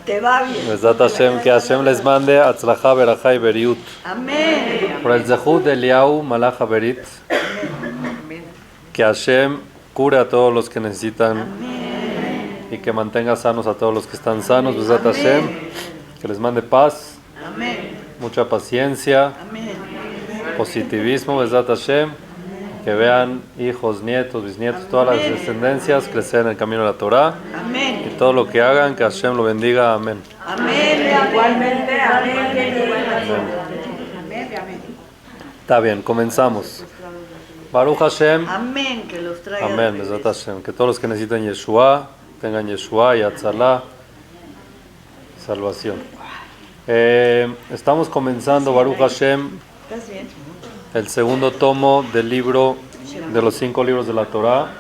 te va bien. Besat Hashem, que Hashem les mande Atzlachá, Berajá y Beriut. Amén. Por el Zehut de Eliyahu Malach Haberit, que Hashem cure a todos los que necesitan. Amén. Y que mantenga sanos a todos los que están sanos. Besat Hashem, que les mande paz, Amén. mucha paciencia, Amén. positivismo. Besat Hashem, que vean hijos, nietos, bisnietos, todas las descendencias crecer en el camino de la Torah. Amén. Y todo lo que hagan, que Hashem lo bendiga. Amén. Amén. Igualmente. Amén. Está bien, comenzamos. Baruch Hashem. Amén. Que los traiga. Amén. Besat Hashem. Que todos los que necesiten Yeshua tengan Yeshua y Atzalá, salvación. Estamos comenzando, Baruch Hashem, ¿Estás bien? el segundo tomo del libro de los 5 libros de la Torah,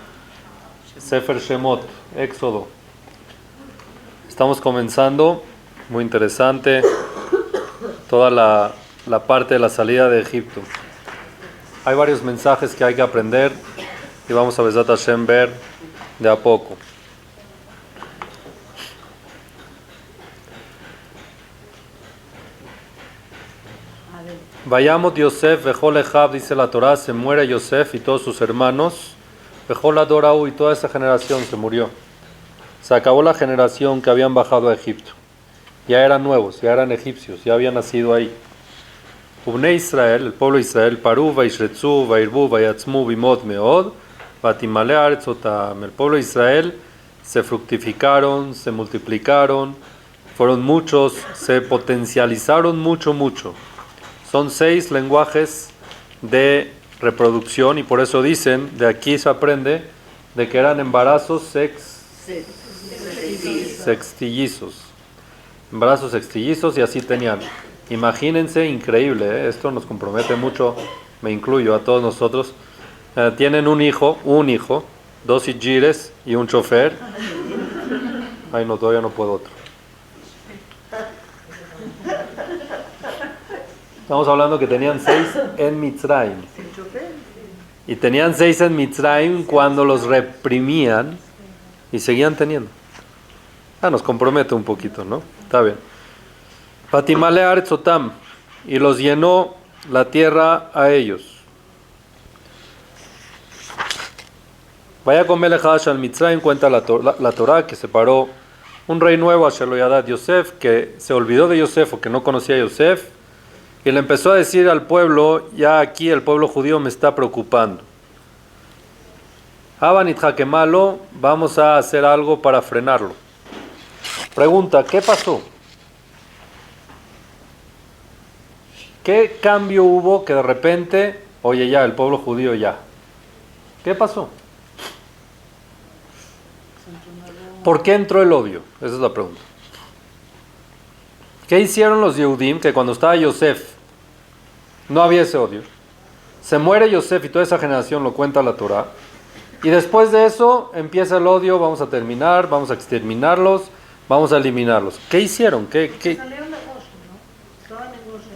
Sefer Shemot, Éxodo. Estamos comenzando, muy interesante, toda la parte de la salida de Egipto. Hay varios mensajes que hay que aprender y vamos a Besat Hashem ver de a poco. Vayamot Yosef, Bejol Ejab, dice la Torah, se muere Yosef y todos sus hermanos. Bejol Adorau, y toda esa generación se murió. Se acabó la generación que habían bajado a Egipto. Ya eran nuevos, ya eran egipcios, ya habían nacido ahí. Ubnei Israel, el pueblo de Israel, Paru, Vaishretzu, Vairbu, Vayatzmu, Bimot, Meod, Vatimale Aretzotam. El pueblo de Israel se fructificaron, se multiplicaron, fueron muchos, se potencializaron mucho. Son 6 lenguajes de reproducción y por eso dicen, de aquí se aprende, de que eran embarazos sextillizos. Embarazos sextillizos y así tenían. Imagínense, increíble, esto nos compromete mucho, me incluyo a todos nosotros. Tienen un hijo, 2 hijires y un chofer. Ay no, todavía no puedo otro. Estamos hablando que tenían 6 en Mitzrayim. Y tenían 6 en Mitzrayim cuando los reprimían y seguían teniendo. Nos compromete un poquito, ¿no? Está bien. Fatimale Aretzotam, y los llenó la tierra a ellos. Vaya con Melech al Mitzrayim, cuenta la Torah que se paró un rey nuevo, Asheloyadad Yosef, que se olvidó de Yosef o que no conocía a Yosef. Y le empezó a decir al pueblo, ya aquí el pueblo judío me está preocupando. Habanit Hakemalo, vamos a hacer algo para frenarlo. Pregunta, ¿qué pasó? ¿Qué cambio hubo que de repente, oye ya, el pueblo judío ya? ¿Qué pasó? ¿Por qué entró el odio? Esa es la pregunta. ¿Qué hicieron los Yehudim que cuando estaba Yosef no había ese odio? Se muere Yosef y toda esa generación, lo cuenta la Torah. Y después de eso empieza el odio, vamos a terminar, vamos a exterminarlos, vamos a eliminarlos. ¿Qué hicieron? ¿Qué? Salieron de Goshen, ¿no? Estaban en Goshen.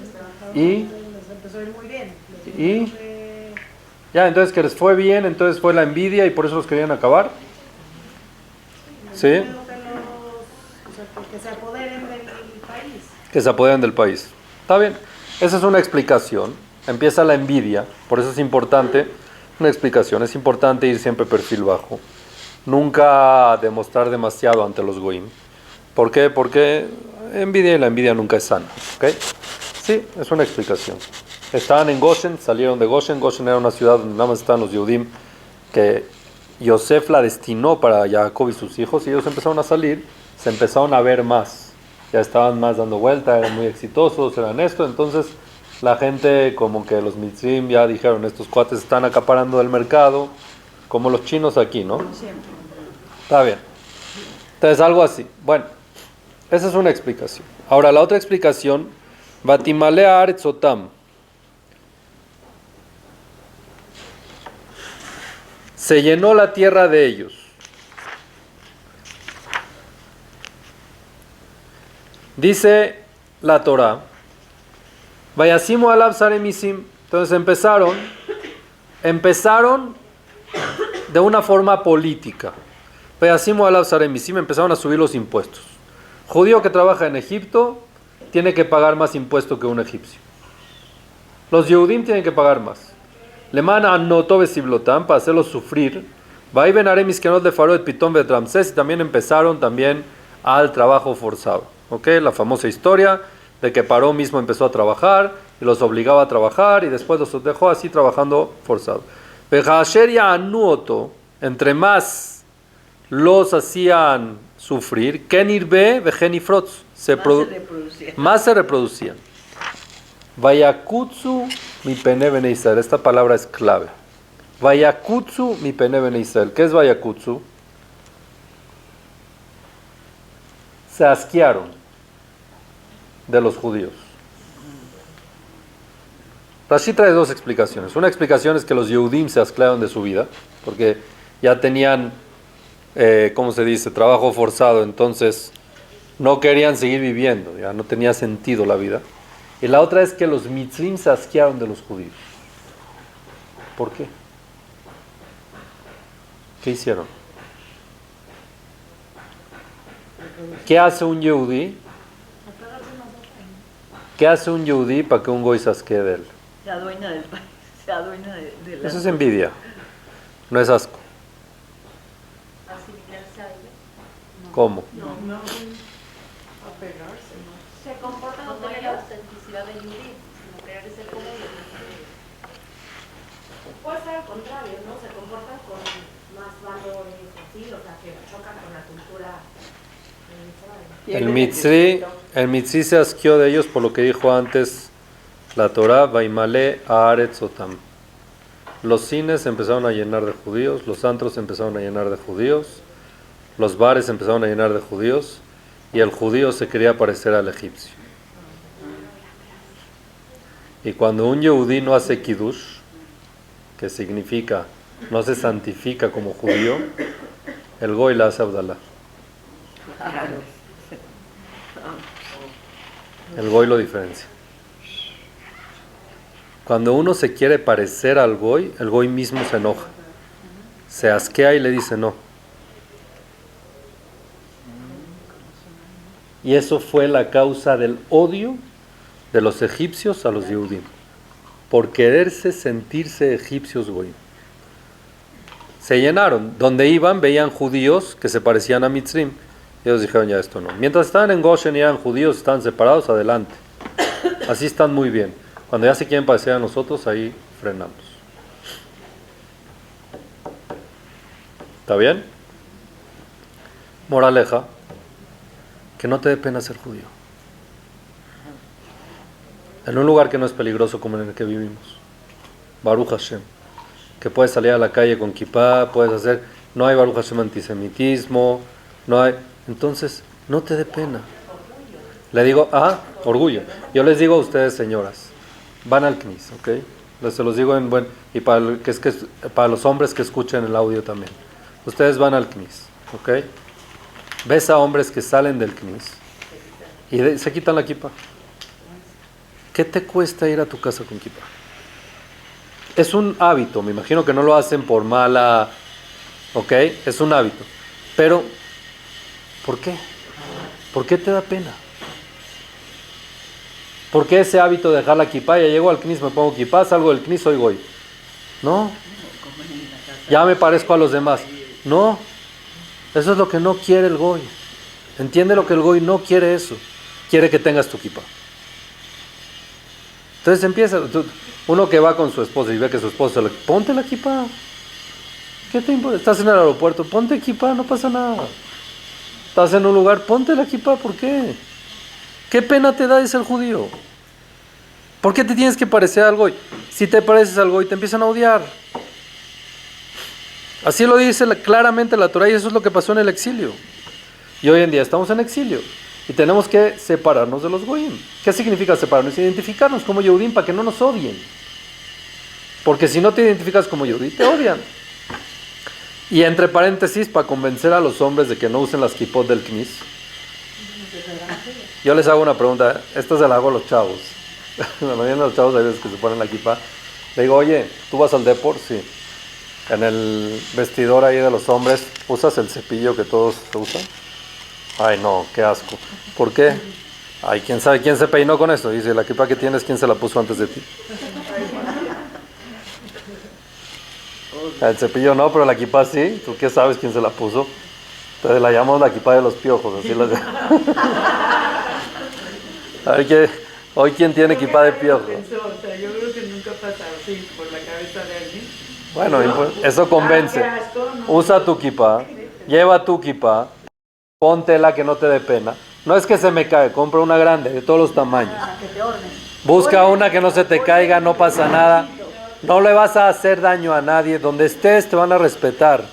¿Y? Les empezó a ir muy bien. ¿Y? Ya, entonces que les fue bien, entonces fue la envidia y por eso los querían acabar. ¿Sí? Que se apoderen del país. Que se apoderan del país. Está bien. Esa es una explicación. Empieza la envidia. Por eso es importante una explicación. Es importante ir siempre perfil bajo. Nunca demostrar demasiado ante los goyim. ¿Por qué? Porque envidia y la envidia nunca es sana. ¿Okay? Sí, es una explicación. Estaban en Goshen, salieron de Goshen. Goshen era una ciudad donde nada más estaban los Yehudim, que Yosef la destinó para Jacob y sus hijos, y ellos empezaron a salir, se empezaron a ver más. Ya estaban más dando vuelta, eran muy exitosos, eran esto. Entonces la gente, como que los mitzrim ya dijeron, estos cuates están acaparando del mercado, como los chinos aquí, ¿no? Está bien. Entonces algo así. Bueno, esa es una explicación. Ahora la otra explicación, Vatimale Aretzotam. Se llenó la tierra de ellos. Dice la Torah, Vayasimu alab saremisim. Entonces empezaron de una forma política. Vayasimu alab saremisim, empezaron a subir los impuestos. Judío que trabaja en Egipto tiene que pagar más impuesto que un egipcio. Los Yehudim tienen que pagar más. Le mandan anotó besiblotam para hacerlos sufrir. Va y ven aremis que no de Faro de Pitón de Ramsés y también empezaron al trabajo forzado. ¿Ok? La famosa historia de que Paró mismo empezó a trabajar y los obligaba a trabajar y después los dejó así trabajando forzado. Vejasher ya anuoto, entre más los hacían sufrir, Kenirbe vejenifrotz, más se reproducían. Vayakutsu mi pene bene Israel. Esta palabra es clave. Vayakutsu mi pene bene Israel. ¿Qué es Vayakutsu? Se asquearon de los judíos. Rashi trae dos explicaciones. Una explicación es que los Yehudim se asquearon de su vida, porque ya tenían, ¿cómo se dice?, trabajo forzado, entonces no querían seguir viviendo, ya no tenía sentido la vida. Y la otra es que los mitzrim se asquearon de los judíos. ¿Por qué? ¿Qué hicieron? ¿Qué hace un yehudí? ¿Qué hace un yehudí para que un goy se asquee de él? Se adueña del país, se adueña de la... Eso es envidia, no es asco. ¿Asimilarse a ellos? ¿Cómo? No. Apegarse, ¿no? Se comportan con toda la autenticidad del judío, sino creerse como ellos. Puede ser al contrario, ¿no? Se comportan con más valores, así, o sea, que chocan con la cultura de Israel. El mitzri se asqueó de ellos por lo que dijo antes la Torah, Vaimale Haaretz Otam. Los cines empezaron a llenar de judíos, los antros empezaron a llenar de judíos, los bares empezaron a llenar de judíos, y el judío se quería parecer al egipcio. Y cuando un yehudí no hace kiddush, que significa no se santifica como judío, el goy la hace abdalá. El goy lo diferencia. Cuando uno se quiere parecer al goy, el goy mismo se enoja, se asquea y le dice no. Y eso fue la causa del odio de los egipcios a los Yehudim, por quererse sentirse egipcios goy. Se llenaron, donde iban veían judíos que se parecían a Mitzrim. Ellos dijeron ya esto no. Mientras estaban en Goshen y eran judíos, estaban separados, adelante. Así están muy bien. Cuando ya se quieren parecer a nosotros, ahí frenamos. ¿Está bien? Moraleja, que no te dé pena ser judío. En un lugar que no es peligroso como en el que vivimos. Baruch Hashem. Que puedes salir a la calle con kippah, puedes hacer... No hay Baruch Hashem antisemitismo, no hay... Entonces, no te dé pena. Le digo, orgullo. Yo les digo a ustedes, señoras, van al CNIS, ¿ok? Se los digo en buen... Y para los hombres que escuchen el audio también. Ustedes van al CNIS, ¿ok? Ves a hombres que salen del CNIS y se quitan la kippah. ¿Qué te cuesta ir a tu casa con kippah? Es un hábito, me imagino que no lo hacen por mala... ¿Ok? Es un hábito. Pero, ¿por qué? ¿Por qué te da pena? ¿Por qué ese hábito de dejar la kippah? Ya llego al CNIS, me pongo kippah, salgo del CNIS, soy goy. No. Ya me parezco a los demás. No. Eso es lo que no quiere el goy. Entiende lo que el goy no quiere eso. Quiere que tengas tu kippah. Entonces empieza, uno que va con su esposa y ve que su esposa le ponte la kippah. ¿Qué te importa? Estás en el aeropuerto, ponte kippah, no pasa nada. Estás en un lugar, ponte la kippah, ¿por qué? ¿Qué pena te da de ser judío? ¿Por qué te tienes que parecer al goy? Si te pareces al goy, te empiezan a odiar. Así lo dice claramente la Torah y eso es lo que pasó en el exilio. Y hoy en día estamos en exilio y tenemos que separarnos de los goyim. ¿Qué significa separarnos? Identificarnos como Yehudim para que no nos odien. Porque si no te identificas como Yehudí, te odian. Y entre paréntesis, para convencer a los hombres de que no usen las kippot del CNIS, yo les hago una pregunta. Esta se la hago a los chavos. La mayoría de los chavos hay veces que se ponen la kippah. Le digo, oye, ¿tú vas al Depor? Sí. En el vestidor ahí de los hombres, ¿usas el cepillo que todos usan? Ay, no, qué asco. ¿Por qué? Ay, quién sabe quién se peinó con eso. Dice, la kippah que tienes, ¿quién se la puso antes de ti? El cepillo no, pero la kippah sí. ¿Tú qué sabes quién se la puso? Entonces la llamamos la kippah de los piojos. Así la... A ver, hoy quién tiene kippah de piojos. O sea, yo creo que nunca pasa así por la cabeza de alguien. Bueno, eso convence. Usa tu kippah, lleva tu kippah, póntela que no te dé pena. No es que se me cae, compra una grande, de todos los tamaños. Busca una que no se te caiga, no pasa nada. No le vas a hacer daño a nadie. Donde estés te van a respetar.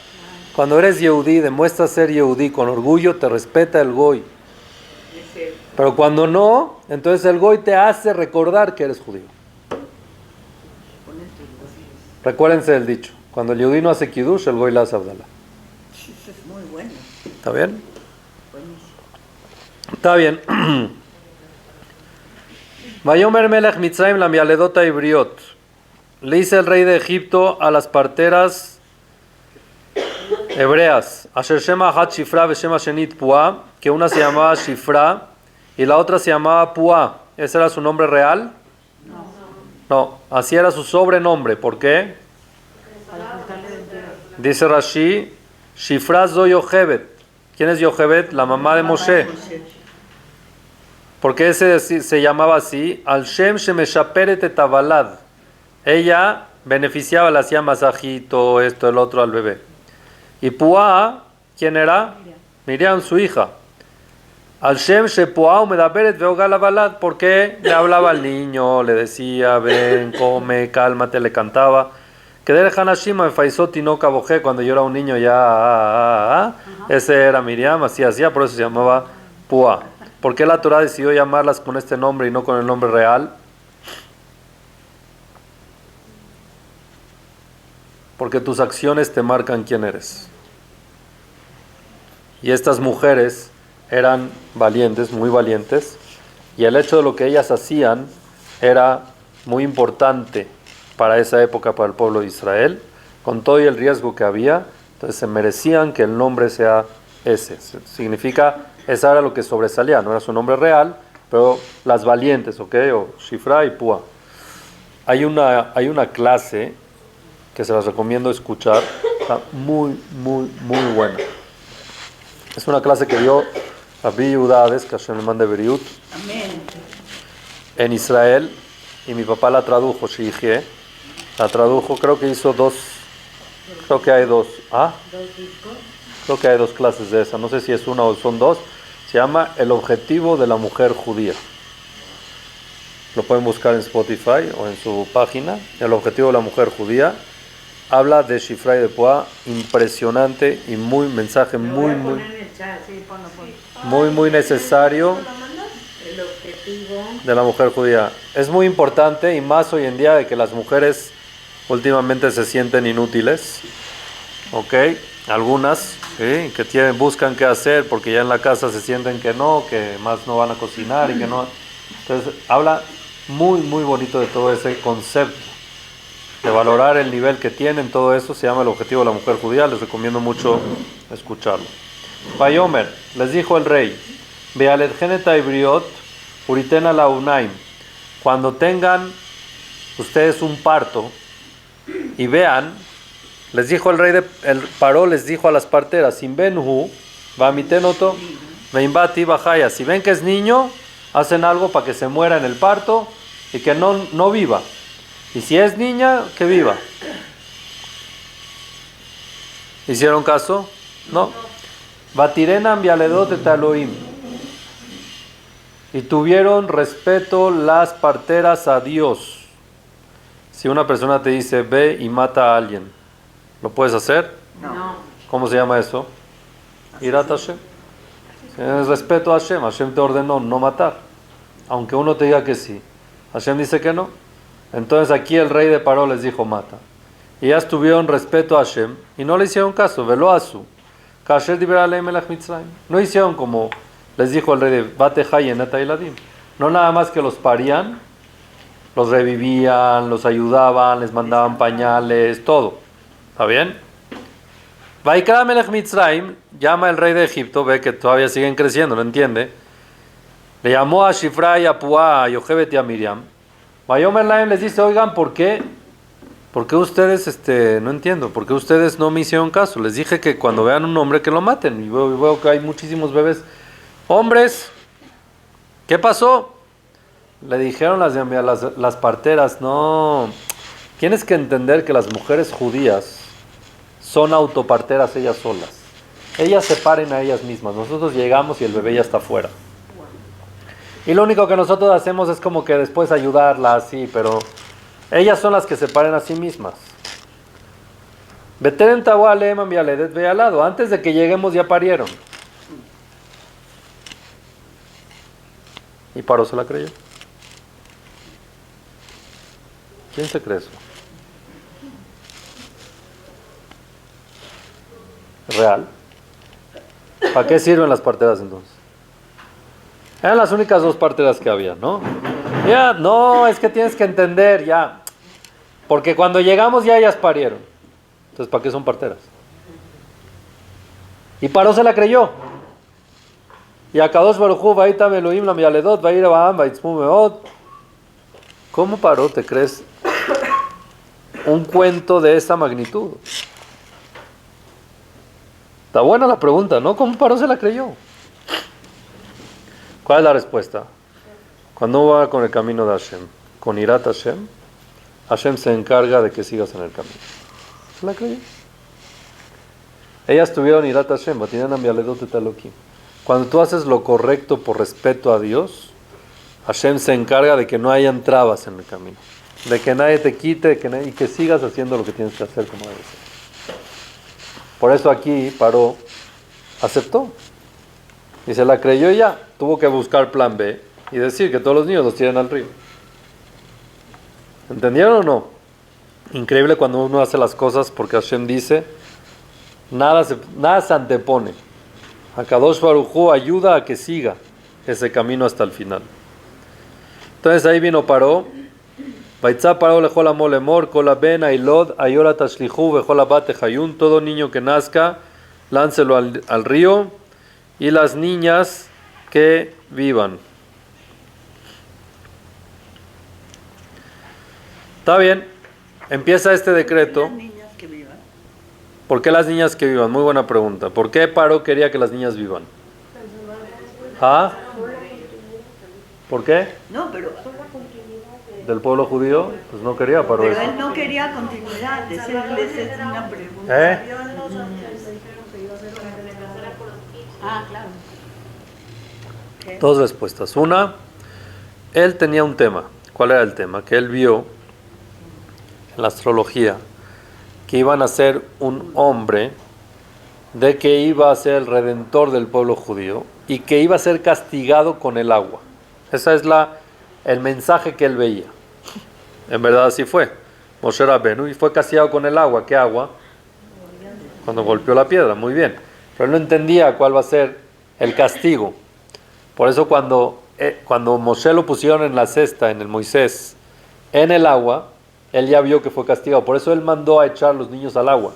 Cuando eres yehudí, demuestras ser yehudí con orgullo, te respeta el goy. Pero cuando no, entonces el goy te hace recordar que eres judío. Recuérdense del dicho. Cuando el yehudí no hace kiddush, el goy la hace abdalá. Es muy bueno. ¿Está bien? Buenísimo. Está bien. Vayomer melech Mitzrayim la mialedota ibriot. Le dice el rey de Egipto a las parteras hebreas, Asher Shema Hat Shifra Veshema Shenit Pua, que una se llamaba Shifra y la otra se llamaba Pua. ¿Ese era su nombre real? No, así era su sobrenombre. ¿Por qué? Dice Rashi, Shifra Zo Yochebet. ¿Quién es Yochebet? La mamá de Moshe. ¿Por qué se llamaba así? Al Shem Shemeshaperet et Avalad. Ella beneficiaba, le hacía masajito, esto, el otro al bebé. Y Pua, ¿quién era? Miriam, su hija. Al Shem Shepua Umedaberet Veogal Avalad. ¿Por qué le hablaba al niño? Le decía, ven, come, cálmate, le cantaba. Que del Hanashima Faisot no Kabojé, cuando yo era un niño ya. Ese era Miriam, así hacía, por eso se llamaba Pua. ¿Por qué la Torah decidió llamarlas con este nombre y no con el nombre real? Porque tus acciones te marcan quién eres. Y estas mujeres eran valientes, muy valientes, y el hecho de lo que ellas hacían era muy importante para esa época, para el pueblo de Israel, con todo y el riesgo que había. Entonces se merecían que el nombre sea ese. Significa, esa era lo que sobresalía, no era su nombre real, pero las valientes, ¿ok? O Shifra y Pua. Hay una clase que se las recomiendo escuchar, está muy, muy, muy buena. Es una clase que dio Rabbi Yudades, que Hashem le mande Beriut, en Israel, y mi papá la tradujo, Shihie, la tradujo, creo que hizo creo que hay dos, creo que hay dos clases de esa, no sé si es una o son dos, se llama El objetivo de la mujer judía. Lo pueden buscar en Spotify o en su página, El objetivo de la mujer judía. Habla de Shifra y de Pua, impresionante y mensaje muy necesario El objetivo de la mujer judía. Es muy importante y más hoy en día de que las mujeres últimamente se sienten inútiles, ¿ok? Algunas, ¿sí? Que buscan qué hacer porque ya en la casa se sienten que más no van a cocinar y que no. Entonces habla muy bonito de todo ese concepto, de valorar el nivel que tienen, todo eso se llama El objetivo de la mujer judía. Les recomiendo mucho escucharlo. Vayomer, les dijo el rey, Bealet geneta ibriot, uritena la unaim. Cuando tengan ustedes un parto y vean, les dijo el rey el paró les dijo a las parteras, sin benhu, va mitenoto, veimbati bajaya. Si ven que es niño, hacen algo para que se muera en el parto y que no viva. Y si es niña, que viva. ¿Hicieron caso? No. Batirenam vialedot et Elohim. Y tuvieron respeto las parteras a Dios. Si una persona te dice, ve y mata a alguien, ¿lo puedes hacer? no. ¿Cómo se llama eso? Irat Hashem. Es respeto a Hashem. Hashem te ordenó no matar. Aunque uno te diga que sí. Hashem dice que no. Entonces aquí el rey de Paró les dijo mata. Y ellas tuvieron respeto a Hashem y no le hicieron caso. Velo asu. No hicieron como les dijo el rey de Batejay en Atailadim. No nada más que los parían, los revivían, los ayudaban, les mandaban pañales, todo. ¿Está bien? Vaikra Melech Mitzrayim, llama el rey de Egipto, ve que todavía siguen creciendo, no entiende. Le llamó a Shifra y a Puá, a Yochebet y a Miriam. Vayomer Laim les dice, oigan, ¿por qué? ¿Por qué ustedes, no entiendo, por qué ustedes no me hicieron caso? Les dije que cuando vean un hombre que lo maten. Y veo que hay muchísimos bebés. Hombres, ¿qué pasó? Le dijeron las parteras, no, tienes que entender que las mujeres judías son autoparteras ellas solas. Ellas se paren a ellas mismas. Nosotros llegamos y el bebé ya está afuera. Y lo único que nosotros hacemos es como que después ayudarla así, pero ellas son las que se paren a sí mismas. Beteren Tawale, Mamialedet ve al lado. Antes de que lleguemos ya parieron. Y Paró se la creyó. ¿Quién se cree eso? ¿Real? ¿Para qué sirven las parteras entonces? Eran las únicas dos parteras que había, ¿no? Ya, no, es que tienes que entender, ya. Porque cuando llegamos ya ellas parieron. Entonces, ¿para qué son parteras? Y Paró se la creyó. Y a Kadosh Baruj Hu, Vaitam Elohim Lam Yaledot, Vaira Baam, Vaitzmu Meot. ¿Cómo Paró, te crees, un cuento de esa magnitud? Está buena la pregunta, ¿no? ¿Cómo Paró se la creyó? ¿Cuál es la respuesta? Cuando uno va con el camino de Hashem, con Irat Hashem, Hashem se encarga de que sigas en el camino. ¿Se la creyó? Ellas tuvieron Irat Hashem, Batinan Yaledot et Elohim. Cuando tú haces lo correcto por respeto a Dios, Hashem se encarga de que no hayan trabas en el camino, de que nadie te quite, y que sigas haciendo lo que tienes que hacer como debe ser. Por eso aquí Paró aceptó y se la creyó y ya. Tuvo que buscar plan B y decir que todos los niños los tiren al río. ¿Entendieron o no? Increíble cuando uno hace las cosas porque Hashem dice, nada se antepone. Akadosh Baruj Hu ayuda a que siga ese camino hasta el final. Entonces ahí vino Paró. Vaitzá Paró lejol amo lemor, kol ben ailod, ayora tashlihu, vejol abate hayun. Todo niño que nazca, láncelo al río. Y las niñas que vivan. Está bien. Empieza este decreto. Las niñas que vivan. ¿Por qué las niñas que vivan? Muy buena pregunta. ¿Por qué Paró quería que las niñas vivan? ¿Ah? ¿Por qué? No, pero ¿Del pueblo judío? Pues no quería Paró pero eso. él no quería continuidad. Esa es una pregunta. Ah, claro. Dos respuestas. Una, él tenía un tema. ¿Cuál era el tema? Que él vio en la astrología que iban a ser un hombre, de que iba a ser el redentor del pueblo judío y que iba a ser castigado con el agua. Ese es el mensaje que él veía. En verdad así fue. Moshe Rabenu, y fue castigado con el agua. ¿Qué agua? Cuando golpeó la piedra, muy bien. Pero él no entendía cuál va a ser el castigo. Por eso cuando Moshe lo pusieron en la cesta, en el Moisés, en el agua, él ya vio que fue castigado. Por eso él mandó a echar los niños al agua.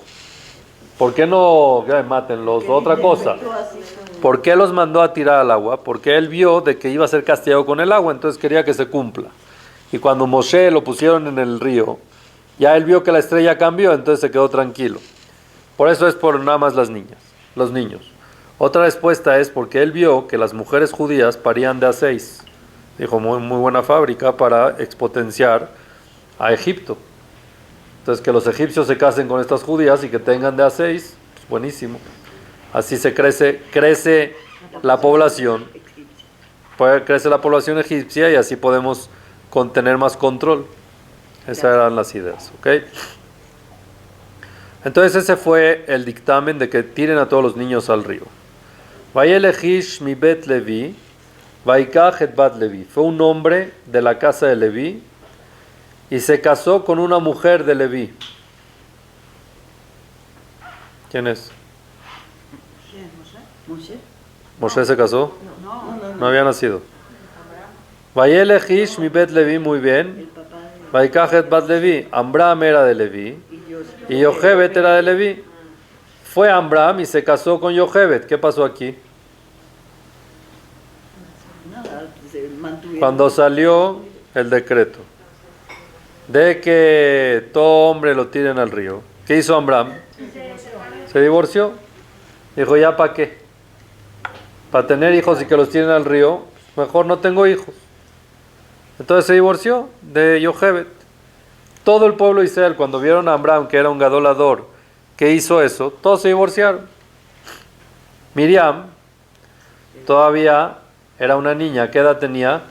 ¿Por qué no mátenlos? Otra cosa. ¿Por qué los mandó a tirar al agua? Porque él vio de que iba a ser castigado con el agua, entonces quería que se cumpla. Y cuando Moshe lo pusieron en el río, ya él vio que la estrella cambió, entonces se quedó tranquilo. Por eso es por nada más las niñas, los niños. Otra respuesta es porque él vio que las mujeres judías parían de a 6. Dijo, muy buena fábrica para expotenciar a Egipto. Entonces que los egipcios se casen con estas judías y que tengan de a 6, pues buenísimo. Así se crece la población, crece la población egipcia y así podemos tener más control. Esas eran las ideas, ¿ok? Entonces ese fue el dictamen de que tiren a todos los niños al río. Vayelejish mi bet Levi, Vaikaj et bat Levi. Fue un hombre de la casa de Levi y se casó con una mujer de Levi. ¿Quién es? ¿Moshe se casó? No había nacido. Vayelejish mi bet Levi, muy bien. Vaikaj et bat Levi. Amram era de Levi y Yochebet era de Levi. Fue Amram y se casó con Yochebed. ¿Qué pasó aquí? Nada, se mantuvieron. Cuando salió el decreto de que todo hombre lo tiren al río, ¿qué hizo Amram? Se divorció. Dijo, ¿ya para qué? Para tener hijos y que los tiren al río, mejor no tengo hijos. Entonces se divorció de Yochebed. Todo el pueblo de Israel, cuando vieron a Amram, que era un gadolador, que hizo eso, todos se divorciaron. Miriam todavía era una niña. ¿Qué edad tenía?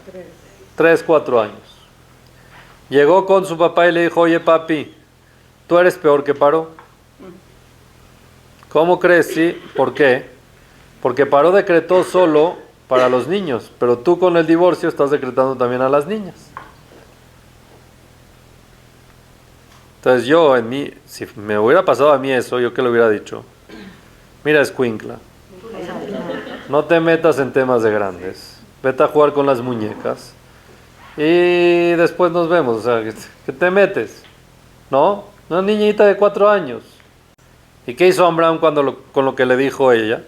3, 4 años. Llegó con su papá y le dijo, oye papi, tú eres peor que Paró. ¿Cómo crees? Sí. ¿Por qué? Porque Paró decretó solo para los niños, pero tú con el divorcio estás decretando también a las niñas. Entonces yo, si me hubiera pasado a mí eso, ¿yo qué le hubiera dicho? Mira, escuincla, no te metas en temas de grandes, vete a jugar con las muñecas y después nos vemos. O sea, ¿qué te metes? ¿No? Una niñita de 4 años. ¿Y qué hizo Amram con lo que le dijo ella?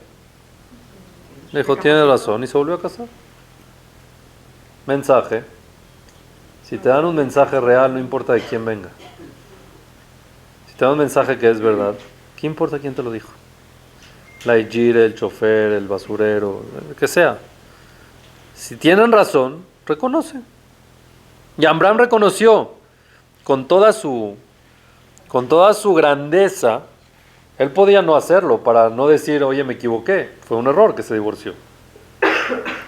Le dijo, tiene razón, y se volvió a casar. Mensaje. Si te dan un mensaje real, no importa de quién venga. Si te dan un mensaje que es verdad, ¿qué importa quién te lo dijo? La hijire, el chofer, el basurero, el que sea. Si tienen razón, reconocen. Y Amram reconoció con toda su grandeza. Él podía no hacerlo para no decir, oye, me equivoqué. Fue un error que se divorció.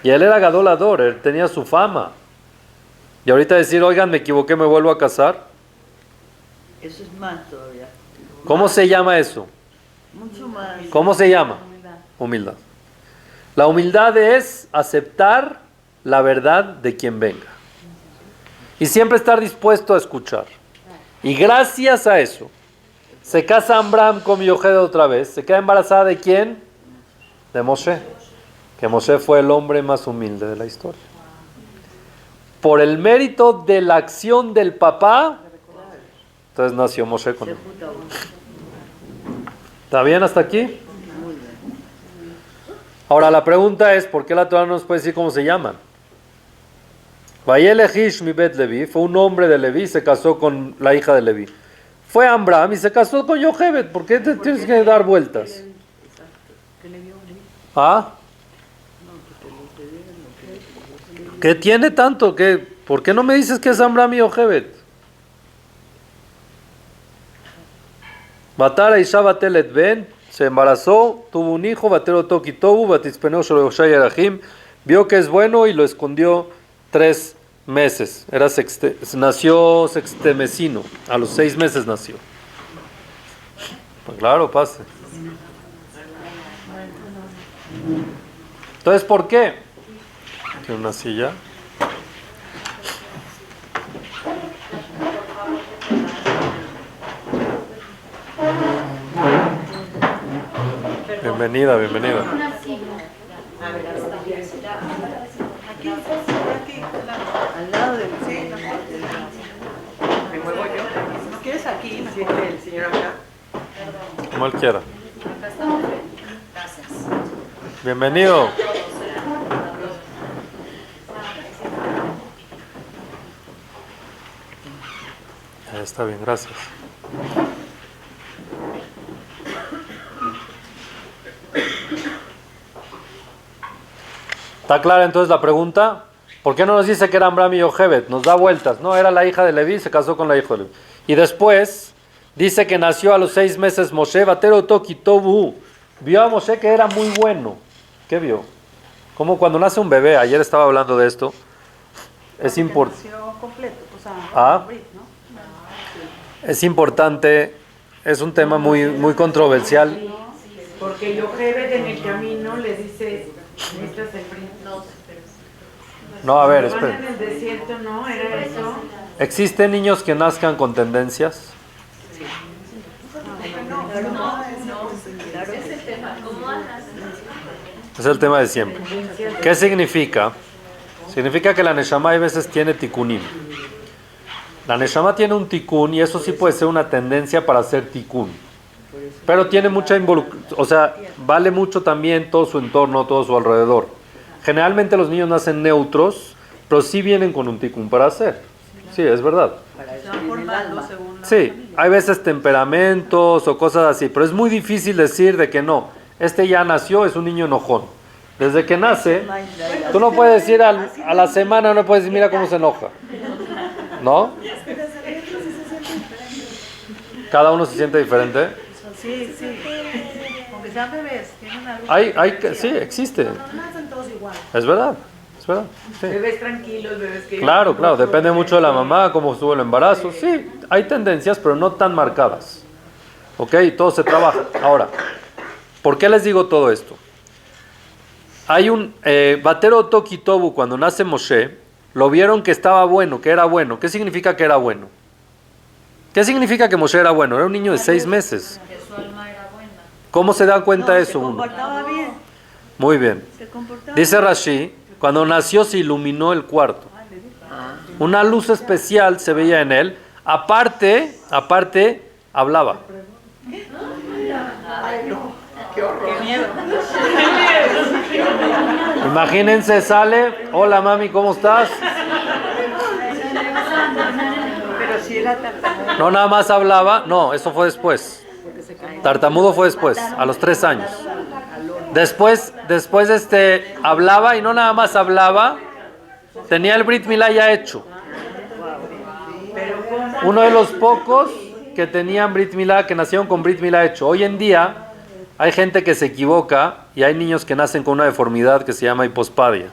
Y él era gadolador, él tenía su fama. Y ahorita decir, oigan, me equivoqué, me vuelvo a casar. Eso es más todavía. ¿Cómo se llama eso? Mucho más. ¿Cómo se llama? Humildad. La humildad es aceptar la verdad de quien venga. Y siempre estar dispuesto a escuchar. Y gracias a eso, se casa Amram con Yochebed otra vez. ¿Se queda embarazada de quién? De Moshe. Que Moshe fue el hombre más humilde de la historia. Por el mérito de la acción del papá, entonces nació Moshe con él. ¿Está bien hasta aquí? Ahora la pregunta es, ¿por qué la Torah no nos puede decir cómo se llaman? Vayelejish mi bet Levi, fue un hombre de Levi, se casó con la hija de Levi. Fue Amram y se casó con Yochebed. ¿Por qué te tienes que dar vueltas? ¿Ah? ¿Qué tiene tanto? ¿Por qué no me dices que es Amram y Yochebed? Batara Isha Batelet Ben, se embarazó, tuvo un hijo, Batero Toki Tobu, Batispeno Shoroshai Arahim, vio que es bueno y lo escondió 3 meses. Nació sextemesino, a los 6 meses nació. Pues claro, pase. Entonces, ¿por qué? ¿Tiene una silla? Bienvenida, bienvenida. Al lado del... ¿Me muevo yo? ¿No quieres aquí? ¿Sí, el señor acá? Como él quiera. Bienvenido. Está bien, gracias. ¿Está clara entonces la pregunta? ¿Por qué no nos dice que era Amram y Yochebed? Nos da vueltas. No, era la hija de Leví, se casó con la hija de Leví. Y después dice que nació a los 6 meses Moshe, Batero Toki Tobu. Vio a Moshe que era muy bueno. ¿Qué vio? Como cuando nace un bebé, ayer estaba hablando de esto. Es importante. Es importante, es un tema muy, muy controversial. Porque Yochebed en el camino le dice, necesitas el príncipe. No, a ver, Van espera. en el desierto, ¿no? ¿Era eso? ¿Existen niños que nazcan con tendencias? Es el tema de siempre. ¿Qué significa? Significa que la Neshama a veces tiene tikunim. La Neshama tiene un tikun y eso sí puede ser una tendencia para hacer tikun. Pero tiene mucha o sea, vale mucho también todo su entorno, todo su alrededor. Generalmente los niños nacen neutros, pero sí vienen con un tikkun para hacer. Sí, es verdad. Se van formando según la Sí, familia. hay veces temperamentos o cosas así, pero es muy difícil decir de que no. Este ya nació, es un niño enojón. Desde que nace, tú no puedes decir a la semana, no puedes decir, mira cómo se enoja. ¿No? Cada uno se siente diferente. Sí, sí. Aunque sean bebés, tienen algo. Sí, existe. No nacen todos igual. Es verdad, es verdad. Sí. Bebés tranquilos, bebés que... Claro, claro, depende mucho de la mamá, cómo estuvo el embarazo. Sí, hay tendencias, pero no tan marcadas. ¿Ok? Todo se trabaja. Ahora, ¿por qué les digo todo esto? Hay un Batero Toki Tobu, cuando nace Moshe, lo vieron que estaba bueno, que era bueno. ¿Qué significa que era bueno? ¿Qué significa que Moshe era bueno? Era un niño de 6 meses. Que su alma era buena. ¿Cómo se da cuenta No, eso se uno? comportaba bien. Muy bien. Se comportaba Dice bien. Rashi, cuando nació se iluminó el cuarto. Una luz especial se veía en él. Aparte, hablaba. Qué miedo. Imagínense, sale, hola mami, ¿cómo estás? Pero si era tartamudo. No nada más hablaba, no, eso fue después. Tartamudo fue después, a los 3 años. Después hablaba y no nada más hablaba, tenía el Brit Milá ya hecho. Uno de los pocos que tenían Brit Milá, que nacieron con Brit Milá hecho. Hoy en día hay gente que se equivoca y hay niños que nacen con una deformidad que se llama hipospadia.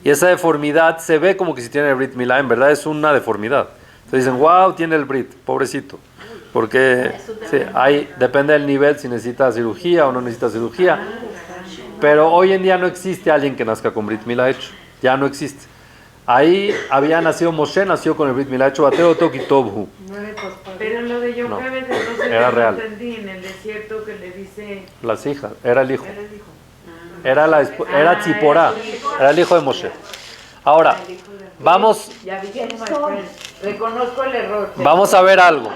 Y esa deformidad se ve como que si tiene el Brit Milá, en verdad es una deformidad. Entonces dicen, wow, tiene el Brit, pobrecito. Porque sí, depende del nivel si necesita cirugía o no necesita cirugía. Pero hoy en día no existe alguien que nazca con Brit Milá hecho. Ya no existe. Ahí había nacido Moshe, nació con el Brit Milá hecho, Batero Toki Tobhu. Pero lo de No, Yochebed, entonces era yo real. no entendí en el desierto que le dice... Las hijas, era el hijo. Era el hijo. Era Tzipora, era el hijo de Moshe. Ahora, vamos Ya vi que no, my friend. Reconozco el error. Vamos a ver algo.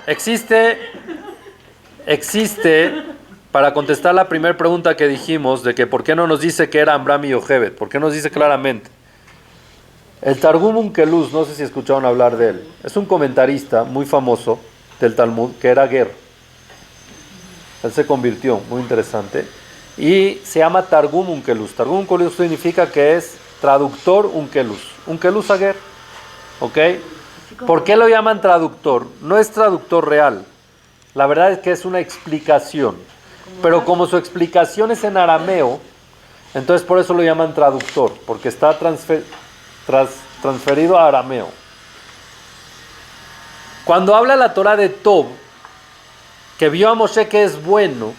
Existe, para contestar la primera pregunta que dijimos, de que por qué no nos dice que era Amram y Yochebed, por qué nos dice claramente. El Targum Unkeluz, no sé si escucharon hablar de él, es un comentarista muy famoso del Talmud, que era Ger. Él se convirtió, muy interesante, y se llama Targum Unkeluz. Targum Unkeluz significa que es traductor Unkeluz. Unkeluz a Ger. ¿Ok? ¿Por qué lo llaman traductor? No es traductor real. La verdad es que es una explicación. Pero como su explicación es en arameo, entonces por eso lo llaman traductor, porque está transferido a arameo. Cuando habla la Torah de Tob, que vio a Moshe que es bueno,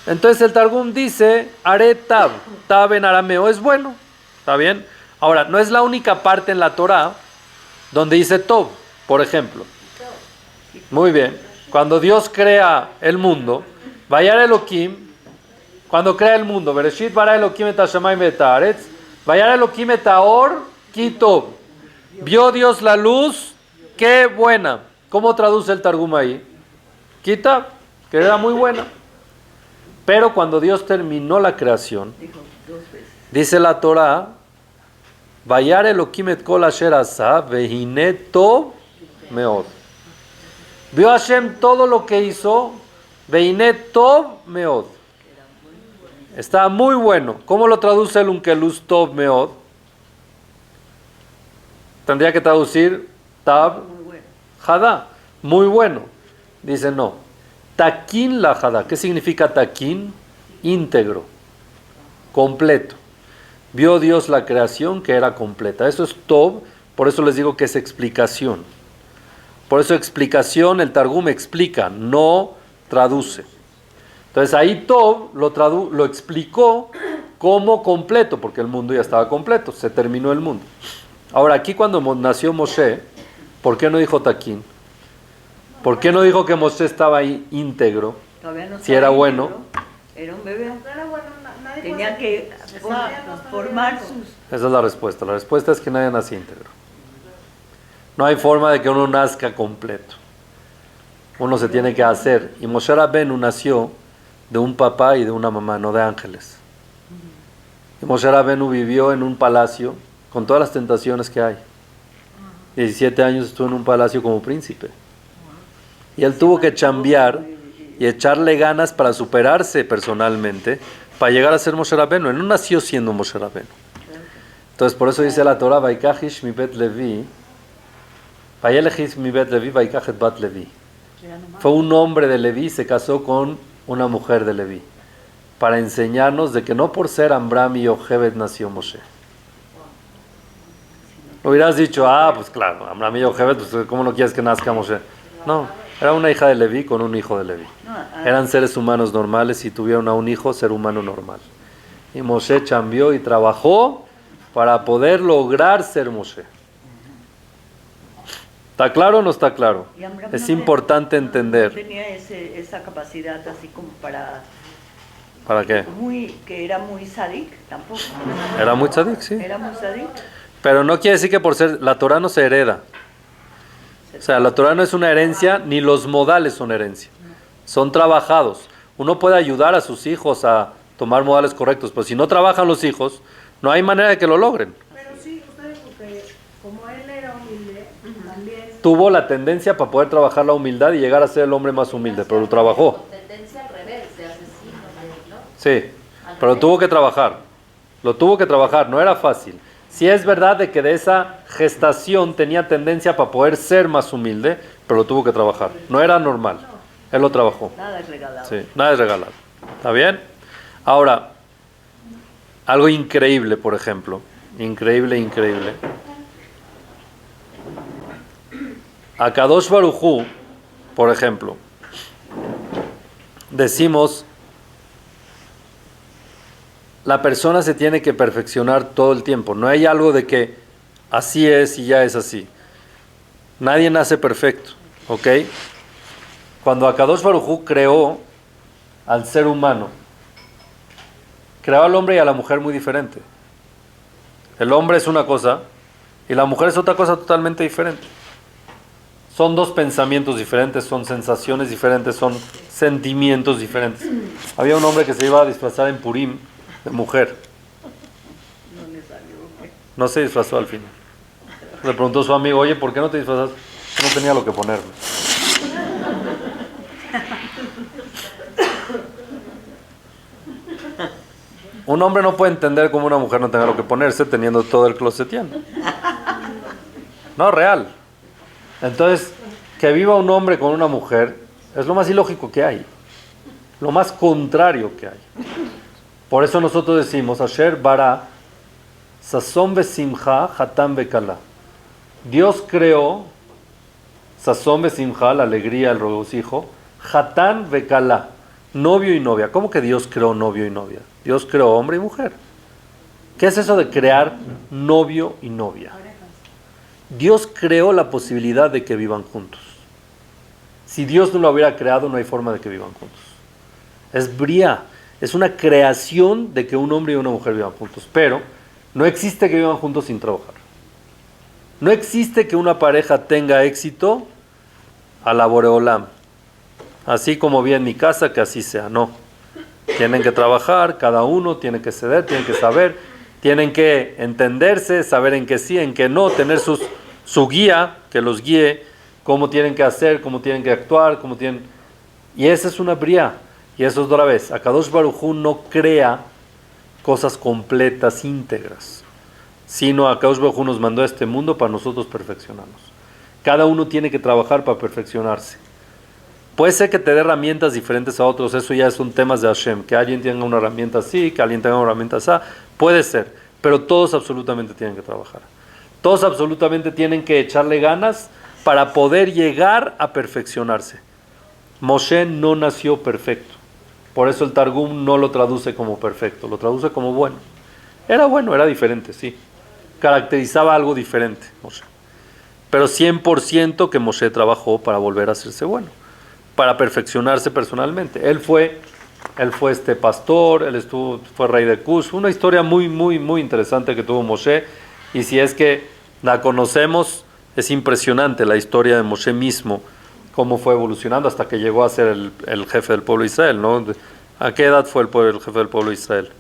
entonces el Targum dice, Are Tab, Tab en arameo es bueno. ¿Está bien? Ahora, no es la única parte en la Torah donde dice Tob, por ejemplo. Muy bien. Cuando Dios crea el mundo, Vayar Elohim, cuando crea el mundo, Bereshit bara Elohim et hashamayim ve'et haaretz, Vayar Elohim et haor ki tov. Vio Dios la luz, qué buena. ¿Cómo traduce el Targum ahí? Quita, que era muy buena. Pero cuando Dios terminó la creación, dice la Torah, Vayar Elohim et kol asher asa, vehine tov meod. Vio Hashem todo lo que hizo, vehine tov meod. Está muy bueno. ¿Cómo lo traduce el Unkeluz tov meod? Tendría que traducir tab hada, muy bueno. Dice no. Takin la hada. ¿Qué significa takin? Íntegro, completo. Vio Dios la creación que era completa. Eso es Tob, por eso les digo que es explicación. Por eso explicación, el Targum explica, no traduce. Entonces ahí Tob lo explicó como completo, porque el mundo ya estaba completo, se terminó el mundo. Ahora aquí cuando nació Moshe, ¿por qué no dijo Taquín? ¿Por qué no dijo que Moshe estaba ahí íntegro? Si era bueno. Era un bebé. No era bueno, nadie Tenía que formar sus... Esa es la respuesta. La respuesta es que nadie nace íntegro. No hay forma de que uno nazca completo. uno se tiene que hacer. Y Moshe Rabbeinu nació de un papá y de una mamá, no de ángeles. Y Moshe Rabbeinu vivió en un palacio con todas las tentaciones que hay. 17 años estuvo en un palacio como príncipe. Y él tuvo que chambear y echarle ganas para superarse personalmente, para llegar a ser Moshe Rabbeinu. Él no nació siendo Moshe Rabbeinu. Entonces, por eso dice la Torah, Vaikajish mi bet Levi, Vayelejish mi bet Levi, Vaikajet bat Levi. Fue un hombre de Leví, se casó con una mujer de Leví, para enseñarnos de que no por ser Amram y Yochebed nació Moshe. Hubieras dicho, pues claro, Amram y Yochebed, pues ¿cómo no quieres que nazca Moshe? No, era una hija de Leví con un hijo de Leví. Eran seres humanos normales y tuvieron a un hijo, ser humano normal. Y Moshe chambeó y trabajó para poder lograr ser Moshe. ¿Está claro o no está claro? Es importante entender. No tenía esa capacidad así como para... ¿Para qué? Que era muy sadik, tampoco. Era muy tzadik, sí. Era muy sadik. Pero no quiere decir que por ser... La Torah no se hereda. O sea, la Torah no es una herencia, ni los modales son herencia. Son trabajados. Uno puede ayudar a sus hijos a tomar modales correctos, pero si no trabajan los hijos, no hay manera de que lo logren. Pero sí, ustedes, porque como él era humilde, también... Tuvo la tendencia para poder trabajar la humildad y llegar a ser el hombre más humilde, pero lo trabajó. Tendencia al revés, de asesino, ¿no? Sí, pero tuvo que trabajar. Lo tuvo que trabajar, no era fácil. Sí es verdad de que de esa gestación tenía tendencia para poder ser más humilde, pero lo tuvo que trabajar. No era normal. Él lo trabajó. Nada es regalado. Sí, nada es regalado. ¿Está bien? Ahora, algo increíble, por ejemplo. Increíble. A Kadosh Baruj Hu, por ejemplo, decimos, la persona se tiene que perfeccionar todo el tiempo. No hay algo de que así es y ya es así. Nadie nace perfecto, ¿ok? Cuando Akadosh Baruj Hu creó al ser humano, creó al hombre y a la mujer muy diferente. El hombre es una cosa y la mujer es otra cosa totalmente diferente. Son dos pensamientos diferentes, son sensaciones diferentes, son sentimientos diferentes. Había un hombre que se iba a disfrazar en Purim de mujer. No le salió. No se disfrazó al final. Le preguntó a su amigo, oye, ¿por qué no te disfrazas? No tenía lo que ponerme. Un hombre no puede entender cómo una mujer no tenga lo que ponerse teniendo todo el closet lleno. No, real. Entonces, que viva un hombre con una mujer es lo más ilógico que hay. Lo más contrario que hay. Por eso nosotros decimos, Asher bara sazón besimcha hatam bekala. Dios creó sazón besimcha, la alegría, el regocijo, hatam bekala, novio y novia. ¿Cómo que Dios creó novio y novia? Dios creó hombre y mujer. ¿Qué es eso de crear novio y novia? Dios creó la posibilidad de que vivan juntos. Si Dios no lo hubiera creado, no hay forma de que vivan juntos. Es bría, es una creación de que un hombre y una mujer vivan juntos, pero no existe que vivan juntos sin trabajar. No existe que una pareja tenga éxito a la Boreolam. Así como vi en mi casa, que así sea, no. Tienen que trabajar, cada uno tiene que ceder, tienen que saber, tienen que entenderse, saber en qué sí, en qué no, tener su guía, que los guíe, cómo tienen que hacer, cómo tienen que actuar, cómo tienen... Y esa es una bría. Y eso es otra vez, Akadosh Baruj Hu no crea cosas completas, íntegras, sino Akadosh Baruj Hu nos mandó a este mundo para nosotros perfeccionarnos. Cada uno tiene que trabajar para perfeccionarse. Puede ser que te dé herramientas diferentes a otros, eso ya son temas de Hashem, que alguien tenga una herramienta así, que alguien tenga una herramienta así, puede ser, pero todos absolutamente tienen que trabajar. Todos absolutamente tienen que echarle ganas para poder llegar a perfeccionarse. Moshe no nació perfecto, por eso el Targum no lo traduce como perfecto, lo traduce como bueno. Era diferente, sí, caracterizaba algo diferente, Moshe. Pero 100% que Moshe trabajó para volver a hacerse bueno, para perfeccionarse personalmente. Él fue pastor, fue rey de Cush. Una historia muy interesante que tuvo Moshe, y si es que la conocemos, es impresionante la historia de Moshe mismo, cómo fue evolucionando hasta que llegó a ser el jefe del pueblo de Israel, ¿no? ¿A qué edad fue el jefe del pueblo de Israel?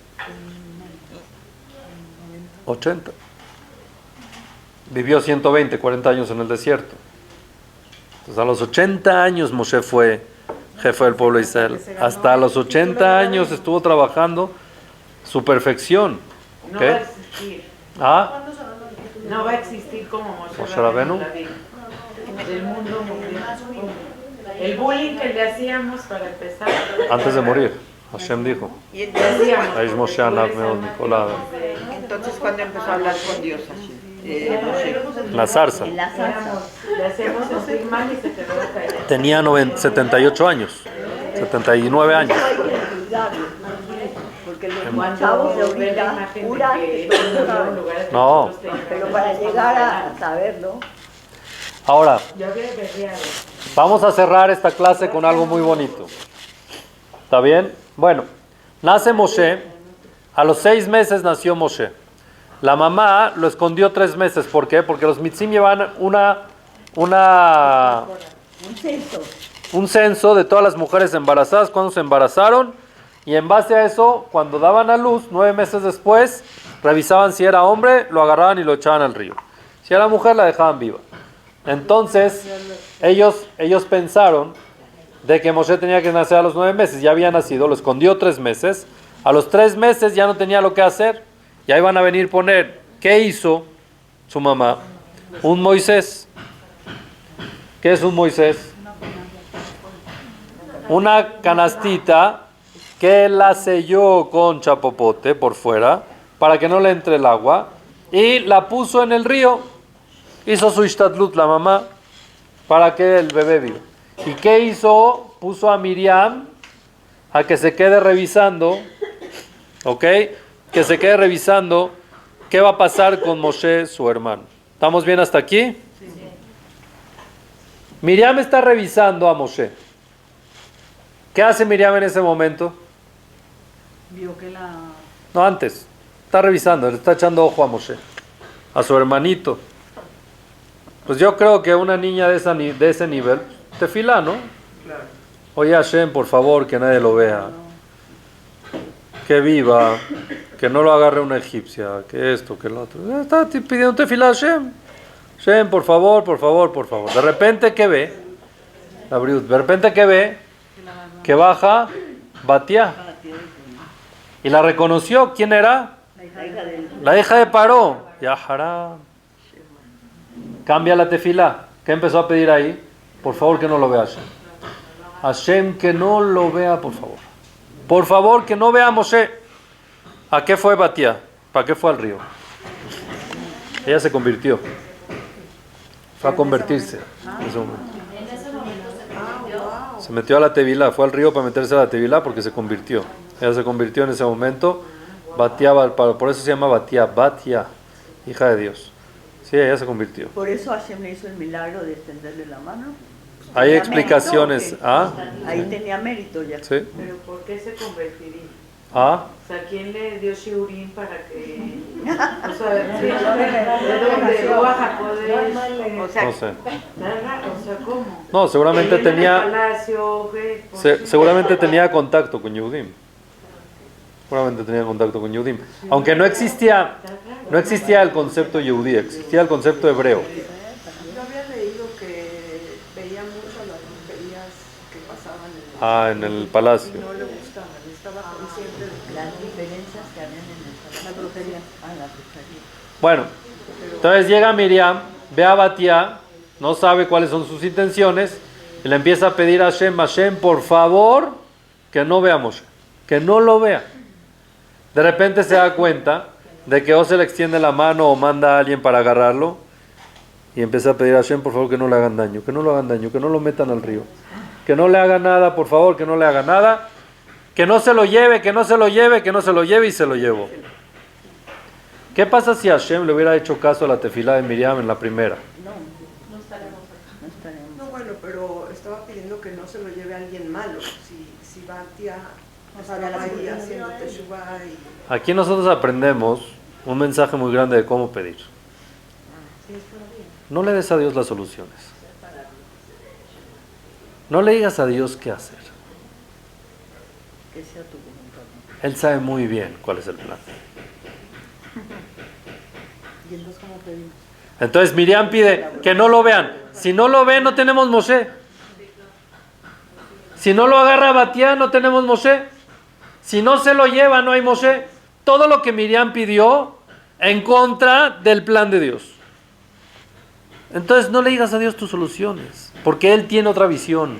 80. Vivió 120, 40 años en el desierto. Entonces a los 80 años Moshe fue jefe del pueblo de Israel. Hasta los 80 años estuvo trabajando su perfección. No ¿Ok? va a existir. ¿Ah? No va a existir como Moshe Moshe Rabenu. Rabenu del mundo mundial. El bullying que le hacíamos para empezar. Antes de morir, Hashem dijo. Y Le hacíamos. Aish Moshe Anav Meod Nicolás. entonces, ¿cuándo empezó a hablar con Dios así? Moshe. La zarza. En la salsa. Le hacemos sentir mal y se quedó callado. Tenía 78 años, 79 años. Hay que cuidarlo, porque los Cuando chavos de ve la ahorita imagen juran de que que todo lo saben. en lugar de que No. nosotros tengamos Pero para llegar a saberlo, Ahora, Yo había berreado. vamos a cerrar esta clase con algo muy bonito. ¿Está bien? Bueno, nace Moshe. A los 6 meses nació Moshe. La mamá lo escondió 3 meses. ¿Por qué? Porque los mitzim llevan un censo. un censo de todas las mujeres embarazadas, cuando se embarazaron, y en base a eso, cuando daban a luz, 9 meses después, revisaban si era hombre, lo agarraban y lo echaban al río. Si era mujer, la dejaban viva. Entonces, ellos pensaron de que Moshe tenía que nacer a los 9 meses, ya había nacido, lo escondió 3 meses, a los 3 meses ya no tenía lo que hacer, y ahí van a venir a poner, ¿qué hizo su mamá? Un Moisés. ¿Qué es un Moisés? Una canastita que la selló con chapopote por fuera para que no le entre el agua y la puso en el río. Hizo su ishtadlut la mamá para que el bebé viva. ¿Y qué hizo? Puso a Miriam a que se quede revisando, ¿ok? Que se quede revisando qué va a pasar con Moshe, su hermano. ¿Estamos bien hasta aquí? Miriam está revisando a Moshe. ¿Qué hace Miriam en ese momento? Vio que la... No, antes. Está revisando, le está echando ojo a Moshe, a su hermanito. Pues yo creo que una niña de ese nivel, tefilá, ¿no? Claro. Oye, Hashem, por favor, que nadie lo vea. Que viva, que no lo agarre una egipcia, que esto, que lo otro. Está pidiendo tefilá a Hashem. Hashem, por favor, por favor, por favor. De repente, ¿qué ve? De repente, ¿qué ve? Que baja Batia. Y la reconoció. ¿Quién era? La hija de Paró. Ya haram. Cambia la tefilá. ¿Qué empezó a pedir ahí? Por favor, que no lo vea Hashem. Hashem, que no lo vea, por favor. Por favor, que no vea a Moshe. ¿A qué fue Batia? ¿Para qué fue al río? Ella se convirtió. Fue a convertirse en ese momento. Se metió a la tevilá, fue al río para meterse a la tevilá porque se convirtió. Ella se convirtió en ese momento. Batia, por eso se llama Batia, Batia, hija de Dios. Sí, ella se convirtió. Por eso Hashem le hizo el milagro de extenderle la mano. Hay Tenía explicaciones. mérito, ¿Ah? Ahí tenía mérito ya. Sí. Pero ¿por qué se convertiría? ¿Ah? O sea, ¿quién le dio shiurim para que... O sea, ¿de dónde? ¿Oaxaca? O sea, No sé. o sea, ¿cómo? No, seguramente ¿En el tenía, palacio, qué? seguramente tenía contacto con Yehudim. Seguramente tenía contacto con Yehudim. Aunque no existía el concepto Yehudí, existía el concepto hebreo. Yo había leído que veía mucho las brujerías que pasaban En el palacio. y no le gustaban. Estaba consciente de que Las diferencias que habían en el salón. la brujería. La brujería. Bueno, entonces llega Miriam, ve a Batia, no sabe cuáles son sus intenciones, y le empieza a pedir a Hashem, Hashem, por favor, que no vea a Moshe, que no lo vea. De repente se da cuenta de que o se le extiende la mano o manda a alguien para agarrarlo, y empieza a pedir a Hashem, por favor, que no le hagan daño, que no lo hagan daño, que no lo metan al río, que no le haga nada, por favor, que no le haga nada, que no se lo lleve, que no se lo lleve, que no se lo lleve, y se lo llevó. ¿Qué pasa si Hashem le hubiera hecho caso a la tefilá de Miriam en la primera? No estaremos. No, bueno, pero estaba pidiendo que no se lo lleve a alguien malo. Si Batia estaba ahí haciendo teshuvá y... Aquí nosotros aprendemos un mensaje muy grande de cómo pedir. No le des a Dios las soluciones. No le digas a Dios qué hacer. Que sea tu voluntad. Él sabe muy bien cuál es el plan. ¿Y entonces cómo pedimos? Entonces Miriam pide que no lo vean. Si no lo ven, no tenemos Moshe. Si no lo agarra Batía, no tenemos Moshe. Si no se lo lleva, no hay Moshe. Todo lo que Miriam pidió en contra del plan de Dios. Entonces no le digas a Dios tus soluciones, porque Él tiene otra visión.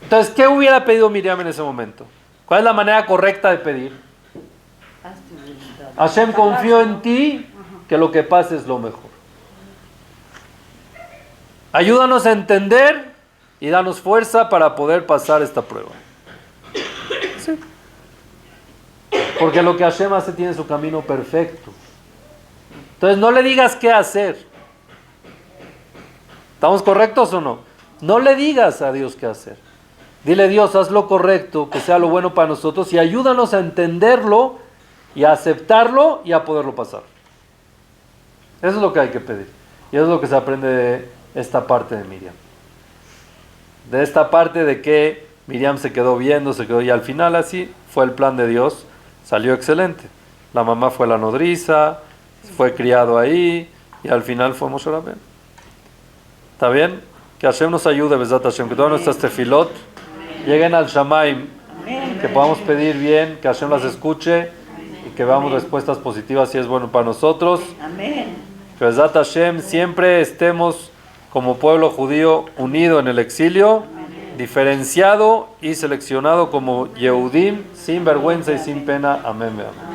Entonces, ¿qué hubiera pedido Miriam en ese momento? ¿Cuál es la manera correcta de pedir? Haz tu voluntad. Hashem, confío en ti, que lo que pase es lo mejor. Ayúdanos a entender y danos fuerza para poder pasar esta prueba. Sí. Porque lo que Hashem hace tiene su camino perfecto. Entonces no le digas qué hacer. ¿Estamos correctos o no? No le digas a Dios qué hacer. Dile, Dios, haz lo correcto, que sea lo bueno para nosotros y ayúdanos a entenderlo y a aceptarlo y a poderlo pasar. Eso es lo que hay que pedir. Y eso es lo que se aprende de esta parte de Miriam. De esta parte de que Miriam se quedó viendo, se quedó y al final así fue el plan de Dios. Salió excelente. La mamá fue la nodriza, fue criado ahí y al final fue Moshe Rabbeinu. ¿Está bien? Que Hashem nos ayude, Besat Hashem, que todas nuestras tefilot lleguen al Shamaim, que podamos pedir bien, que Hashem las escuche y que veamos respuestas positivas si es bueno para nosotros. Amén. Que Besat Hashem siempre estemos como pueblo judío unido en el exilio, diferenciado y seleccionado como Yehudim, sin vergüenza y sin pena. Amén. Amén.